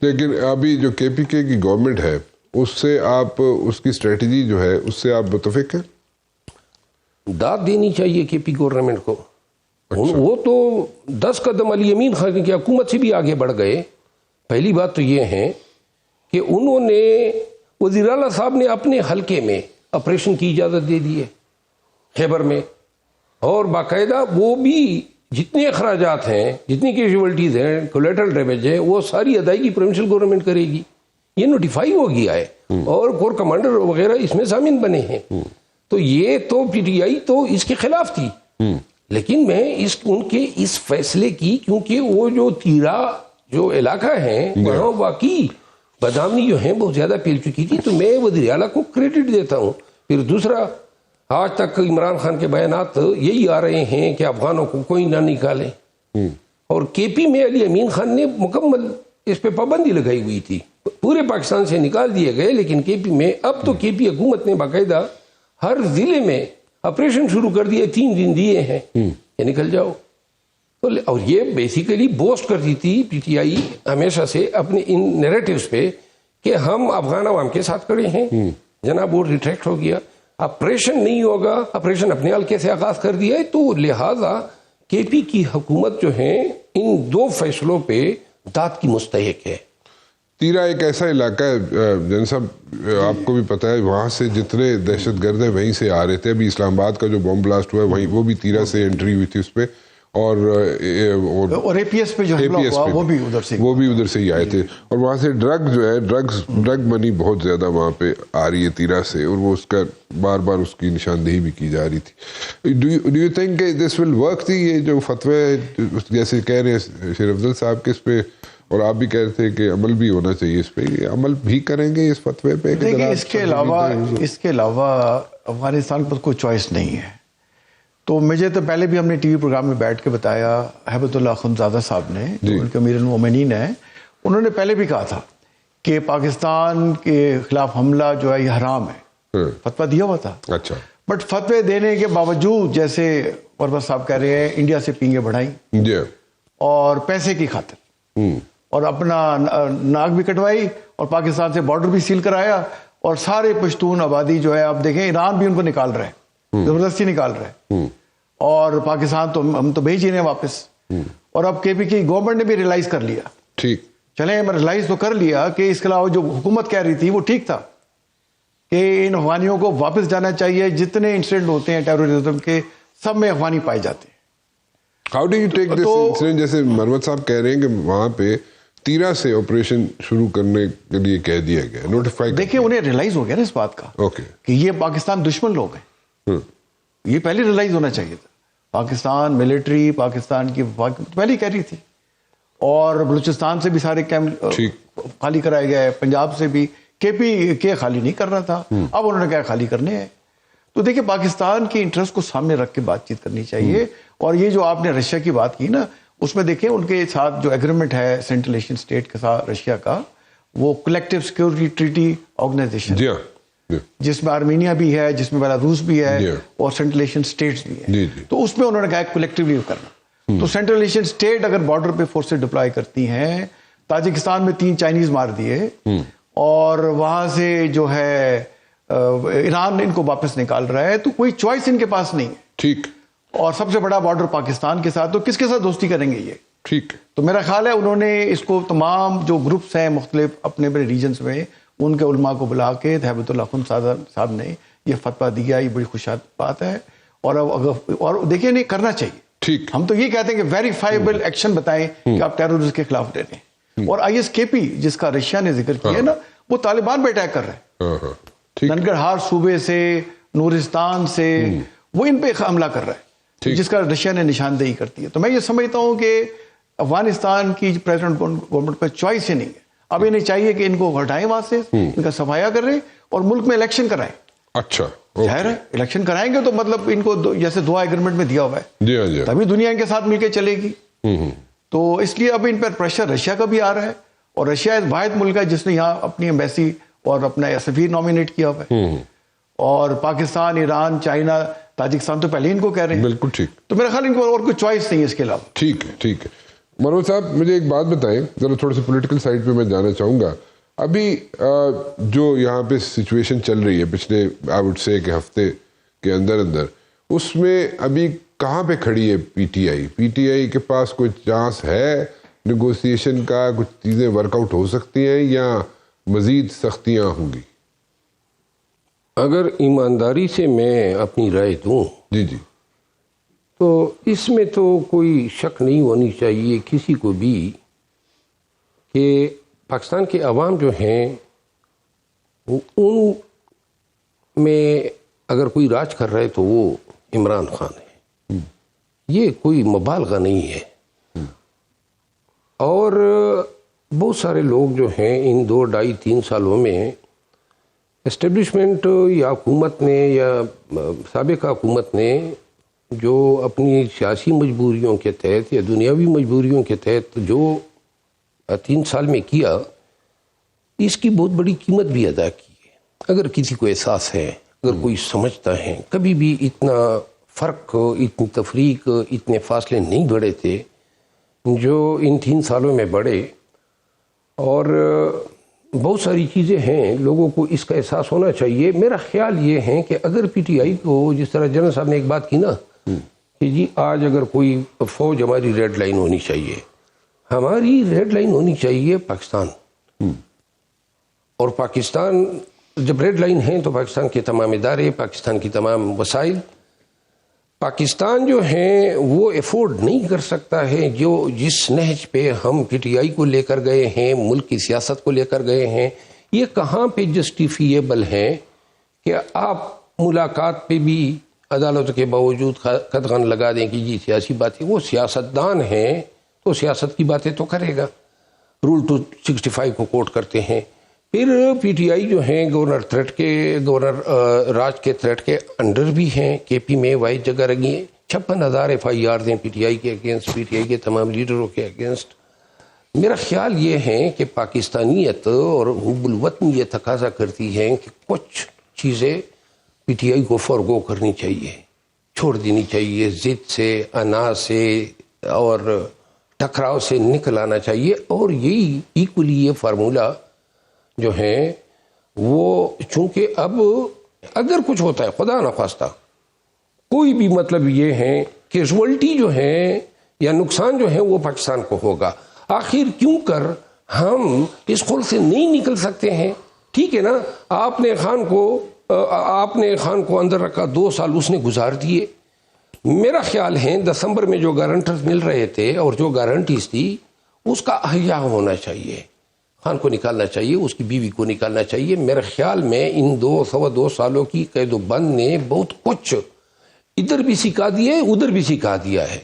لیکن ابھی جو کے پی کے کی گورنمنٹ ہے اس سے آپ اس کی اسٹریٹجی جو ہے اس سے آپ متفق ہیں؟ داد دینی چاہیے کے پی گورنمنٹ کو. وہ تو 10 قدم علی امین خان کی حکومت سے بھی آگے بڑھ گئے. پہلی بات تو یہ ہے کہ انہوں نے وزیر اعلیٰ صاحب نے اپنے حلقے میں آپریشن کی اجازت دے دی ہے خیبر میں, اور باقاعدہ وہ بھی جتنے اخراجات ہیں, جتنی کیجویلٹیز ہیں, کولیٹرل ڈیمیج ہے, وہ ساری ادائیگی پروونشل گورنمنٹ کرے گی. یہ نوٹیفائی ہو گیا ہے اور کور کمانڈر وغیرہ اس میں ضامن بنے ہیں. تو یہ تو پی ٹی آئی تو اس کے خلاف تھی, لیکن میں ان کے اس فیصلے کی, کیونکہ وہ جو تیرا جو علاقہ ہے وہاں واقعی بدامنی جو ہیں بہت زیادہ پھیل چکی تھی, تو میں وزیر اعلیٰ کو کریڈٹ دیتا ہوں. پھر دوسرا, آج تک عمران خان کے بیانات یہی آ رہے ہیں کہ افغانوں کو کوئی نہ نکالے, اور کے پی میں علی امین خان نے مکمل اس پہ پابندی لگائی ہوئی تھی. پورے پاکستان سے نکال دیے گئے, لیکن کے پی میں اب تو کے پی حکومت نے باقاعدہ ہر ضلع میں آپریشن شروع کر دیے, 3 دن دیے ہیں کہ نکل جاؤ. اور یہ بیسیکلی بوسٹ کرتی تھی پی ٹی آئی ہمیشہ سے اپنے ان نیریٹیوز پہ کہ ہم افغان عوام کے ساتھ کھڑے ہیں. جناب وہ ریٹریکٹ ہو گیا, آپریشن نہیں ہوگا, آپریشن اپنے حلقے سے آغاز کر دیا ہے. تو لہٰذا کے پی کی حکومت جو ہے ان 2 فیصلوں پہ داد کی مستحق ہے. تیرا ایک ایسا علاقہ ہے جن صاحب, آپ کو بھی پتہ ہے, وہاں سے جتنے دہشت گرد ہیں وہیں سے آ رہے تھے. ابھی اسلام آباد کا جو بم بلاسٹ ہوا ہے وہیں وہ بھی تیرا سے انٹری ہوئی تھی اس پہ, اور اے پی ایس پہ جو وہ بھی ادھر سے ہی آئے تھے. اور وہاں سے ڈرگ جو ہے ڈرگ منی بہت زیادہ وہاں پہ آ رہی ہے تیرا سے, اور وہ اس کا بار بار اس کی نشاندہی بھی کی جا رہی تھی. ڈو یو تھنک کہ دس ول ورک تھی, یہ جو فتوی جیسے کہہ رہے ہیں شیر افضل صاحب کے اس پہ, اور آپ بھی کہہ رہے تھے کہ عمل بھی ہونا چاہیے اس پہ, یہ عمل بھی کریں گے اس فتوی پہ؟ اس کے علاوہ افغانستان پر کوئی چوائس نہیں ہے. تو مجھے تو پہلے بھی ہم نے ٹی وی پروگرام میں بیٹھ کے بتایا, ہیبت اللہ اخندزادہ صاحب نے جو ان کے امیر المومنین ہیں, انہوں نے پہلے بھی کہا تھا کہ پاکستان کے خلاف حملہ جو ہے یہ حرام ہے, فتویٰ دیا ہوا تھا. اچھا, بٹ فتوے دینے کے باوجود جیسے پربت صاحب کہہ رہے ہیں انڈیا سے پینگیں بڑھائیں اور پیسے کی خاطر, اور اپنا ناک بھی کٹوائی, اور پاکستان سے بارڈر بھی سیل کرایا, اور سارے پشتون آبادی جو ہے آپ دیکھیں ایران بھی ان کو نکال رہے ہیں, زبردستی نکال رہے ہیں, اور پاکستان تو ہم تو بھیج ہی رہے ہیں واپس. اور اب کے پی کی گورنمنٹ نے بھی ریلائز کر لیا, ٹھیک چلیں ہم ریلائز تو کر لیا کہ اس کے علاوہ جو حکومت کہہ رہی تھی وہ ٹھیک تھا کہ ان افغانیوں کو واپس جانا چاہیے. جتنے انسیڈنٹ ہوتے ہیں ٹیررزم کے سب میں افغانی پائے جاتے ہیں. How do you take this incident, جیسے مرمت صاحب کہہ رہے ہیں کہ وہاں پہ تیرا سے آپریشن شروع کرنے کے لیے کہہ دیا گیا, نوٹیفائی, دیکھیں انہیں ریلائز ہو گیا نا اس بات کا کہ یہ پاکستان دشمن لوگ ہیں. یہ پہلے ریلائز ہونا چاہیے تھا. پاکستان ملٹری پاکستان کی پہلے کہہ رہی تھی, اور بلوچستان سے بھی سارے کیمپ خالی کرائے گئے, پنجاب سے بھی, کے پی کے خالی نہیں کر رہا تھا, اب انہوں نے کہا خالی کرنے ہیں. تو دیکھیں پاکستان کی انٹرسٹ کو سامنے رکھ کے بات چیت کرنی چاہیے. اور یہ جو آپ نے رشیا کی بات کی نا, اس میں دیکھیں ان کے ساتھ جو ایگریمنٹ ہے سینٹرل ایشین اسٹیٹ کے ساتھ رشیا کا, وہ کلیکٹیو سیکورٹی ٹریٹی آرگنائزیشن, جس میں آرمینیا بھی ہے, جس میں بیلاروس بھی ہے, اور سینٹرل ایشین اسٹیٹس بھی ہیں. تو اس میں انہوں نے کہا کولیکٹیولی کرنا. تو سینٹرل ایشین اسٹیٹ اگر بارڈر پہ فورسز ڈپلائی کرتی ہیں, تاجکستان میں 3 چائنیز مار دیے, اور وہاں سے جو ہے ایران ان کو واپس نکال رہا ہے, تو کوئی چوائس ان کے پاس نہیں ہے. ٹھیک, اور سب سے بڑا بارڈر پاکستان کے ساتھ, تو کس کے ساتھ دوستی کریں گے یہ؟ ٹھیک. تو میرا خیال ہے انہوں نے اس کو تمام جو گروپس ہیں مختلف اپنے اپنے ریجنز میں, ان کے علماء کو بلا کے ہیبت اللہ اخندزادہ صاحب نے یہ فتویٰ دیا. یہ بڑی خوشحال بات ہے, اور دیکھیں نہیں کرنا چاہیے. ٹھیک, ہم تو یہ کہتے ہیں کہ ویریفائبل ایکشن بتائیں کہ آپ ٹیررزم کے خلاف لے رہے ہیں. اور آئی ایس کے پی جس کا رشیا نے ذکر کیا ہے نا, وہ طالبان پہ اٹیک کر رہے ہیں. ننگرہار صوبے سے, نورستان سے, وہ ان پہ حملہ کر رہا ہے, جس کا رشیا نے نشاندہی کرتی ہے. تو میں یہ سمجھتا ہوں کہ افغانستان کی پریزیڈنٹ گورنمنٹ پہ چوائس ہی نہیں ہے. اب انہیں چاہیے کہ ان کو ہٹائیں وہاں سے, ان کا صفایا کریں, اور ملک میں الیکشن کرائیں. اچھا, ظاہر ہے الیکشن کرائیں گے تو مطلب ان کو جیسے دعا ایگریمنٹ میں دیا ہوا ہے, تبھی دنیا ان کے ساتھ مل کے چلے گی. تو اس لیے اب ان پر پریشر رشیا کا بھی آ رہا ہے, اور رشیا ایک واحد ملک ہے جس نے یہاں اپنی ایمبیسی اور اپنا سفیر نامینیٹ کیا ہوا ہے. اور پاکستان, ایران, چائنا, تاجکستان تو پہلے ان کو کہہ رہے ہیں. بالکل ٹھیک. تو میرا خیال ان کو اور کوئی چوائس نہیں ہے اس کے علاوہ. ٹھیک ہے, ٹھیک ہے. منوج صاحب مجھے ایک بات بتائیں ذرا، تھوڑے سے پولیٹیکل سائڈ پہ میں جانا چاہوں گا. ابھی جو یہاں پہ سچویشن چل رہی ہے پچھلے آئی وڈ سے کہ ہفتے کے اندر اس میں ابھی کہاں پہ کھڑی ہے پی ٹی آئی کے پاس کوئی چانس ہے نیگوسیشن کا؟ کچھ چیزیں ورک آؤٹ ہو سکتی ہیں یا مزید سختیاں ہوں گی؟ اگر ایمانداری سے میں اپنی رائے دوں جی تو اس میں تو کوئی شک نہیں ہونی چاہیے کسی کو بھی کہ پاکستان کے عوام جو ہیں ان میں اگر کوئی راج کر رہا ہے تو وہ عمران خان ہے. یہ کوئی مبالغہ نہیں ہے. اور بہت سارے لوگ جو ہیں ان 2-2.5-3 سالوں میں اسٹیبلشمنٹ یا حکومت نے یا سابقہ حکومت نے جو اپنی سیاسی مجبوریوں کے تحت یا دنیاوی مجبوریوں کے تحت جو 3 سال میں کیا، اس کی بہت بڑی قیمت بھی ادا کی ہے. اگر کسی کو احساس ہے، اگر کوئی سمجھتا ہے، کبھی بھی اتنا فرق، اتنی تفریق، اتنے فاصلے نہیں بڑھے تھے جو ان 3 سالوں میں بڑھے. اور بہت ساری چیزیں ہیں، لوگوں کو اس کا احساس ہونا چاہیے. میرا خیال یہ ہے کہ اگر پی ٹی آئی کو، جس طرح جنرل صاحب نے ایک بات کی نا کہ جی آج اگر کوئی فوج ہماری ریڈ لائن ہونی چاہیے، ہماری ریڈ لائن ہونی چاہیے پاکستان. اور پاکستان جب ریڈ لائن ہے تو پاکستان کے تمام ادارے، پاکستان کی تمام وسائل، پاکستان جو ہیں وہ افورڈ نہیں کر سکتا ہے جو جس نہج پہ ہم پی ٹی آئی کو لے کر گئے ہیں، ملک کی سیاست کو لے کر گئے ہیں. یہ کہاں پہ جسٹیفیبل ہے کہ آپ ملاقات پہ بھی عدالت کے باوجود قدغن لگا دیں کہ جی سیاسی باتیں، وہ سیاستدان ہیں تو سیاست کی باتیں تو کرے گا. رول 265 کو کوٹ کرتے ہیں. پھر پی ٹی آئی جو ہیں گورنر راج کے تھریٹ کے انڈر بھی ہیں. کے پی میں واحد جگہ رہی ہیں. 56,000 FIR ہیں پی ٹی آئی کے اگینسٹ، پی ٹی آئی کے تمام لیڈروں کے اگینسٹ. میرا خیال یہ ہے کہ پاکستانیت اور حب الوطن یہ تقاضا کرتی ہے کہ کچھ چیزیں پی ٹی آئی کو فورگو کرنی چاہیے، چھوڑ دینی چاہیے. ضد سے، انا سے اور ٹکراؤ سے نکل آنا چاہیے. اور یہی ایکولی یہ فارمولہ جو ہے وہ، چونکہ اب اگر کچھ ہوتا ہے خدا نخواستہ کوئی بھی، مطلب یہ ہے کیجوالٹی جو ہے یا نقصان جو ہے وہ پاکستان کو ہوگا. آخر کیوں کر ہم اس خل سے نہیں نکل سکتے ہیں؟ ٹھیک ہے نا، آپ نے خان کو اندر رکھا، 2 سال اس نے گزار دیے. میرا خیال ہے دسمبر میں جو گارنٹرز مل رہے تھے اور جو گارنٹیز تھی اس کا احیا ہونا چاہیے. خان کو نکالنا چاہیے، اس کی بیوی کو نکالنا چاہیے. میرے خیال میں ان 2 سالوں کی قید و بند نے بہت کچھ ادھر بھی سکھا دیا ہے، ادھر بھی سکھا دیا ہے.